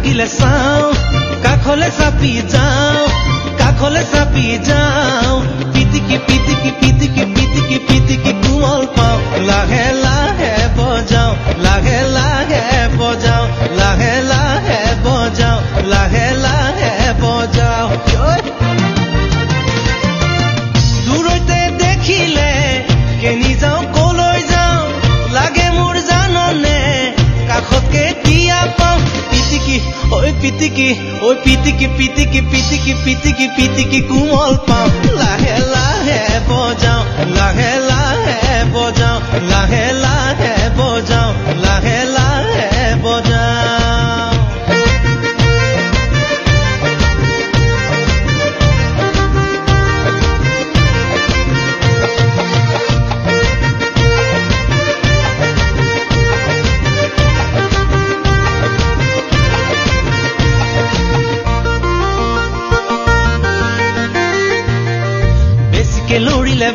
লাগিলে চাওঁ কাখলে চাপি যাওঁ পিটিকি পিটিকি পিটিকি পিটিকি পিটিকি কোমল পাওঁ লাহে লাহে বজাওঁ লাহে লাহে বজাওঁ লাহে লাহে বজাওঁ লাহে লাহে বজাওঁ দূৰতে দেখিলে কেনি যাওঁ কলৈ যাওঁ লাগে মোৰ জাননে কাষত কেতিয়া পাওঁ পিটিকি ঐ পিটিকি পিটিকি পিটিকি পিটিকি পিটিকি কোমল পাওঁ লাহে লাহে বজাওঁ লাহে লাহে বজাওঁ লাহে লাহে বজাওঁ লাহে লাহে বজাওঁ লৰিলে